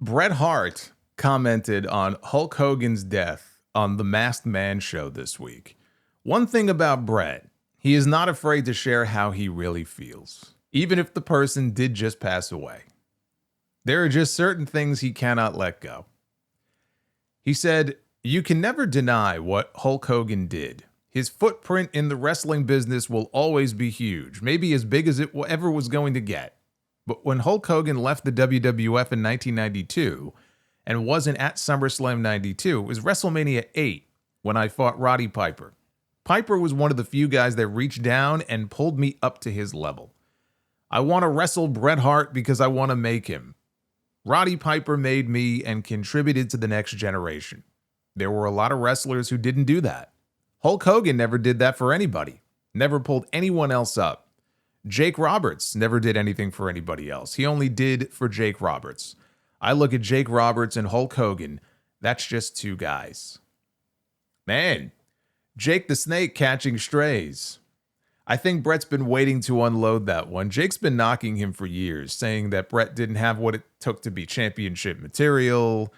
Bret Hart commented on Hulk Hogan's death on the Masked Man show this week. One thing about Bret, he is not afraid to share how he really feels, even if the person did just pass away. There are just certain things he cannot let go. He said, "You can never deny what Hulk Hogan did. His footprint in the wrestling business will always be huge, maybe as big as it ever was going to get. But when Hulk Hogan left the WWF in 1992 and wasn't at SummerSlam 92, it was WrestleMania 8 when I fought Roddy Piper. Piper was one of the few guys that reached down and pulled me up to his level. I want to wrestle Bret Hart because I want to make him. Roddy Piper made me and contributed to the next generation. There were a lot of wrestlers who didn't do that. Hulk Hogan never did that for anybody, never pulled anyone else up. Jake Roberts never did anything for anybody else. He only did for Jake Roberts. I look at Jake Roberts and Hulk Hogan. That's just two guys. Man, Jake the Snake catching strays. I think Bret's been waiting to unload that one. Jake's been knocking him for years, saying that Bret didn't have what it took to be championship material.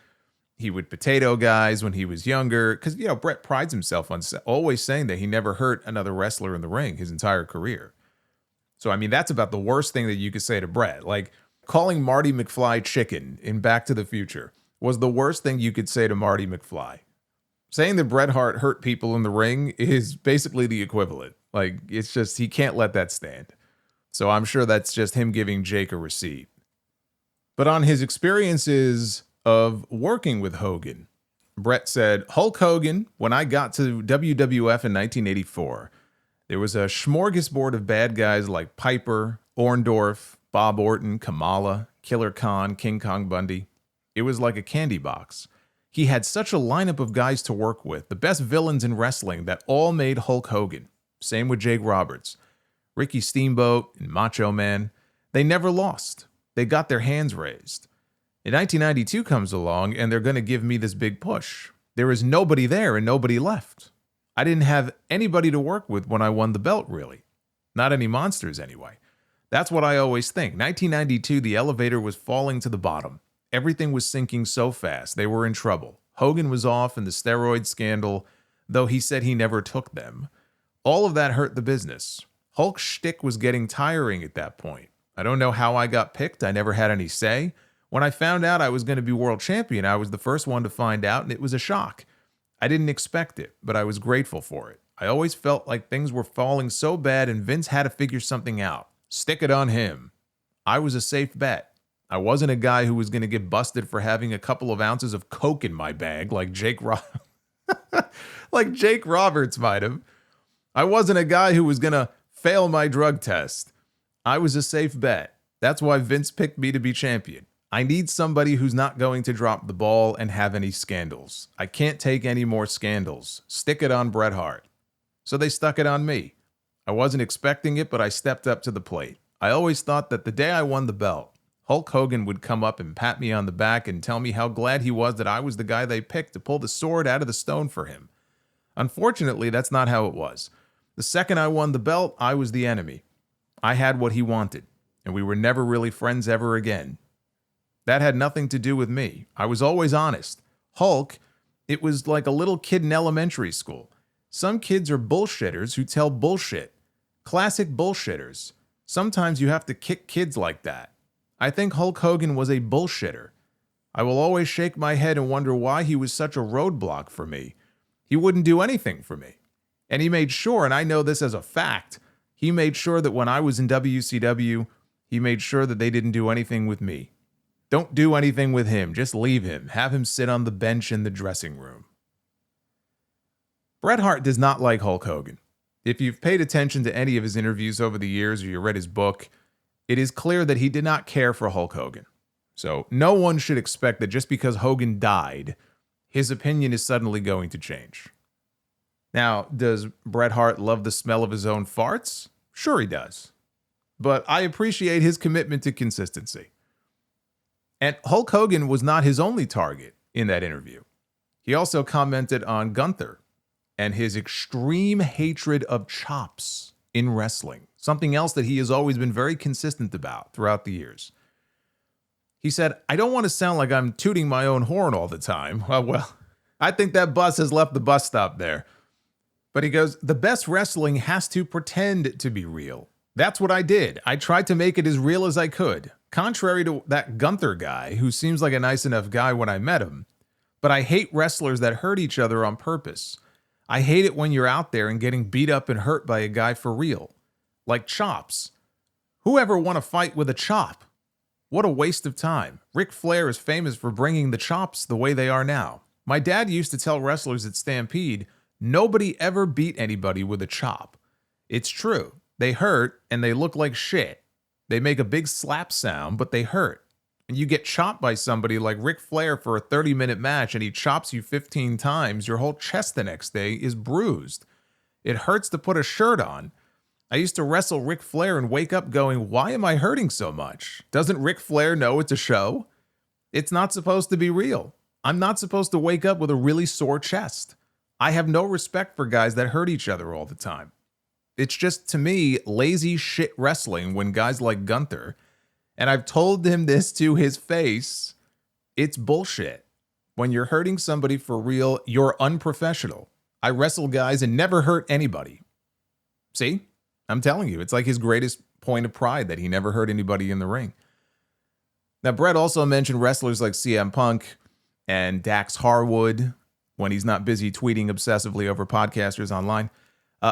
He would potato guys when he was younger. Because, Bret prides himself on always saying that he never hurt another wrestler in the ring his entire career. So, that's about the worst thing that you could say to Bret. Like, calling Marty McFly chicken in Back to the Future was the worst thing you could say to Marty McFly. Saying that Bret Hart hurt people in the ring is basically the equivalent. Like, it's just, he can't let that stand. So I'm sure that's just him giving Jake a receipt. But on his experiences of working with Hogan, Bret said, Hulk Hogan, when I got to WWF in 1984, there was a smorgasbord of bad guys like Piper, Orndorff, Bob Orton, Kamala, Killer Khan, King Kong Bundy. It was like a candy box. He had such a lineup of guys to work with, the best villains in wrestling that all made Hulk Hogan. Same with Jake Roberts. Ricky Steamboat and Macho Man. They never lost. They got their hands raised. In 1992 comes along and they're going to give me this big push. There is nobody there and nobody left. I didn't have anybody to work with when I won the belt, really. Not any monsters, anyway. That's what I always think. 1992, the elevator was falling to the bottom. Everything was sinking so fast. They were in trouble. Hogan was off in the steroid scandal, though he said he never took them. All of that hurt the business. Hulk's shtick was getting tiring at that point. I don't know how I got picked. I never had any say. When I found out I was going to be world champion, I was the first one to find out, and it was a shock. I didn't expect it, but I was grateful for it. I always felt like things were falling so bad and Vince had to figure something out. Stick it on him. I was a safe bet. I wasn't a guy who was going to get busted for having a couple of ounces of coke in my bag like Jake Roberts might have. I wasn't a guy who was going to fail my drug test. I was a safe bet. That's why Vince picked me to be champion. I need somebody who's not going to drop the ball and have any scandals. I can't take any more scandals. Stick it on Bret Hart. So they stuck it on me. I wasn't expecting it, but I stepped up to the plate. I always thought that the day I won the belt, Hulk Hogan would come up and pat me on the back and tell me how glad he was that I was the guy they picked to pull the sword out of the stone for him. Unfortunately, that's not how it was. The second I won the belt, I was the enemy. I had what he wanted, and we were never really friends ever again. That had nothing to do with me. I was always honest. Hulk, it was like a little kid in elementary school. Some kids are bullshitters who tell bullshit. Classic bullshitters. Sometimes you have to kick kids like that. I think Hulk Hogan was a bullshitter. I will always shake my head and wonder why he was such a roadblock for me. He wouldn't do anything for me. And he made sure, and I know this as a fact, he made sure that when I was in WCW, he made sure that they didn't do anything with me. Don't do anything with him. Just leave him. Have him sit on the bench in the dressing room. Bret Hart does not like Hulk Hogan. If you've paid attention to any of his interviews over the years or you read his book, it is clear that he did not care for Hulk Hogan. So no one should expect that just because Hogan died, his opinion is suddenly going to change. Now, does Bret Hart love the smell of his own farts? Sure he does. But I appreciate his commitment to consistency. And Hulk Hogan was not his only target in that interview. He also commented on Gunther and his extreme hatred of chops in wrestling, something else that he has always been very consistent about throughout the years. He said, I don't want to sound like I'm tooting my own horn all the time. Well, I think that bus has left the bus stop there. But he goes, the best wrestling has to pretend to be real. That's what I did. I tried to make it as real as I could. Contrary to that Gunther guy, who seems like a nice enough guy when I met him. But I hate wrestlers that hurt each other on purpose. I hate it when you're out there and getting beat up and hurt by a guy for real. Like CHOPS. Who ever won a fight with a chop? What a waste of time. Ric Flair is famous for bringing the chops the way they are now. My dad used to tell wrestlers at Stampede, nobody ever beat anybody with a chop. It's true. They hurt and they look like shit. They make a big slap sound, but they hurt. And you get chopped by somebody like Ric Flair for a 30-minute match and he chops you 15 times, your whole chest the next day is bruised. It hurts to put a shirt on. I used to wrestle Ric Flair and wake up going, why am I hurting so much? Doesn't Ric Flair know it's a show? It's not supposed to be real. I'm not supposed to wake up with a really sore chest. I have no respect for guys that hurt each other all the time. It's just, to me, lazy shit wrestling when guys like Gunther, and I've told him this to his face, it's bullshit. When you're hurting somebody for real, you're unprofessional. I wrestle guys and never hurt anybody. See? I'm telling you, it's like his greatest point of pride that he never hurt anybody in the ring. Now, Bret also mentioned wrestlers like CM Punk and Dax Harwood, when he's not busy tweeting obsessively over podcasters online,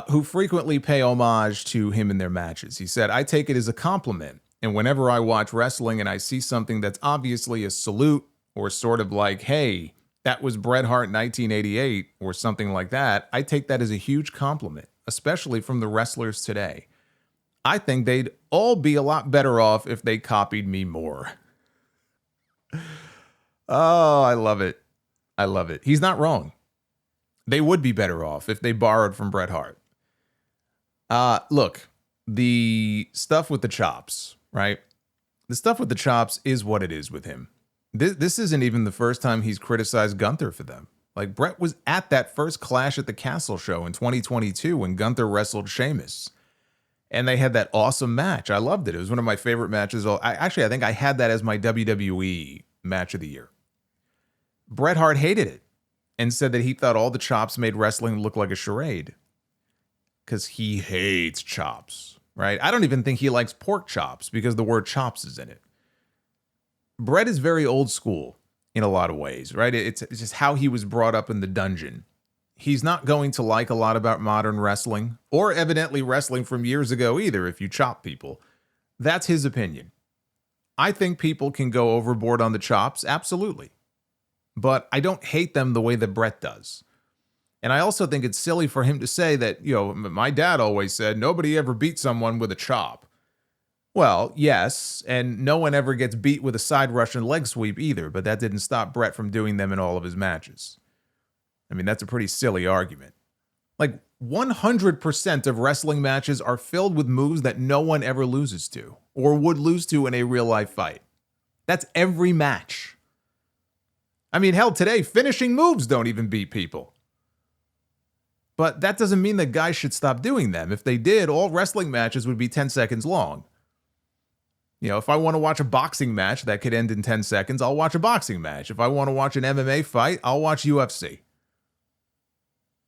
who frequently pay homage to him in their matches. He said, I take it as a compliment, and whenever I watch wrestling and I see something that's obviously a salute or sort of like, hey, that was Bret Hart 1988 or something like that, I take that as a huge compliment, especially from the wrestlers today. I think they'd all be a lot better off if they copied me more. Oh, I love it. I love it. He's not wrong. They would be better off if they borrowed from Bret Hart. Look, the stuff with the chops, right? The stuff with the chops is what it is with him. This isn't even the first time he's criticized Gunther for them. Like, Bret was at that first Clash at the Castle show in 2022 when Gunther wrestled Sheamus. And they had that awesome match. I loved it. It was one of my favorite matches. I think I had that as my WWE match of the year. Bret Hart hated it and said that he thought all the chops made wrestling look like a charade. Because he hates chops, right? I don't even think he likes pork chops because the word chops is in it. Bret is very old school in a lot of ways, right? It's just how he was brought up in the dungeon. He's not going to like a lot about modern wrestling, or evidently wrestling from years ago either, if you chop people. That's his opinion. I think people can go overboard on the chops, absolutely. But I don't hate them the way that Bret does. And I also think it's silly for him to say that, my dad always said nobody ever beat someone with a chop. Well, yes, and no one ever gets beat with a side Russian leg sweep either, but that didn't stop Bret from doing them in all of his matches. I mean, that's a pretty silly argument. Like, 100% of wrestling matches are filled with moves that no one ever loses to, or would lose to in a real-life fight. That's every match. I mean, hell, today, finishing moves don't even beat people. But that doesn't mean that guys should stop doing them. If they did, all wrestling matches would be 10 seconds long. If I want to watch a boxing match that could end in 10 seconds, I'll watch a boxing match. If I want to watch an MMA fight, I'll watch UFC.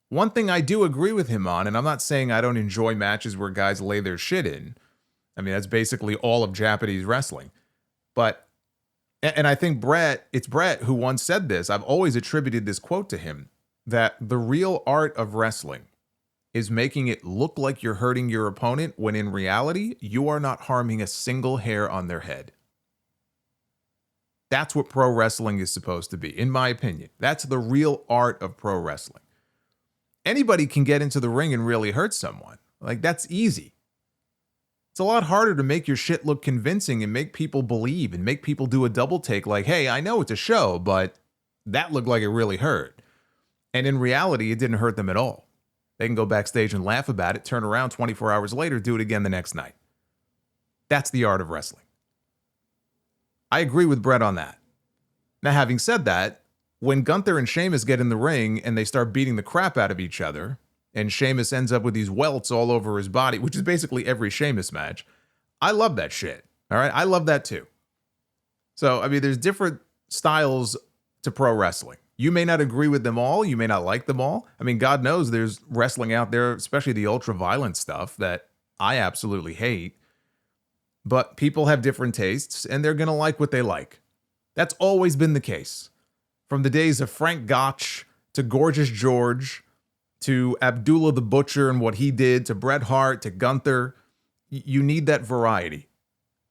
One thing I do agree with him on, and I'm not saying I don't enjoy matches where guys lay their shit in. I mean, that's basically all of Japanese wrestling. But, and I think it's Bret who once said this. I've always attributed this quote to him, that the real art of wrestling is making it look like you're hurting your opponent when in reality, you are not harming a single hair on their head. That's what pro wrestling is supposed to be, in my opinion. That's the real art of pro wrestling. Anybody can get into the ring and really hurt someone. Like, that's easy. It's a lot harder to make your shit look convincing and make people believe and make people do a double take like, hey, I know it's a show, but that looked like it really hurt. And in reality, it didn't hurt them at all. They can go backstage and laugh about it, turn around 24 hours later, do it again the next night. That's the art of wrestling. I agree with Bret on that. Now, having said that, when Gunther and Sheamus get in the ring and they start beating the crap out of each other, and Sheamus ends up with these welts all over his body, which is basically every Sheamus match, I love that shit. All right? I love that too. So, I mean, there's different styles to pro wrestling. You may not agree with them all. You may not like them all. I mean, God knows there's wrestling out there, especially the ultra violent stuff that I absolutely hate. But people have different tastes and they're going to like what they like. That's always been the case. From the days of Frank Gotch to Gorgeous George to Abdullah the Butcher and what he did to Bret Hart to Gunther, you need that variety.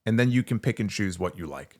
And then you can pick and choose what you like.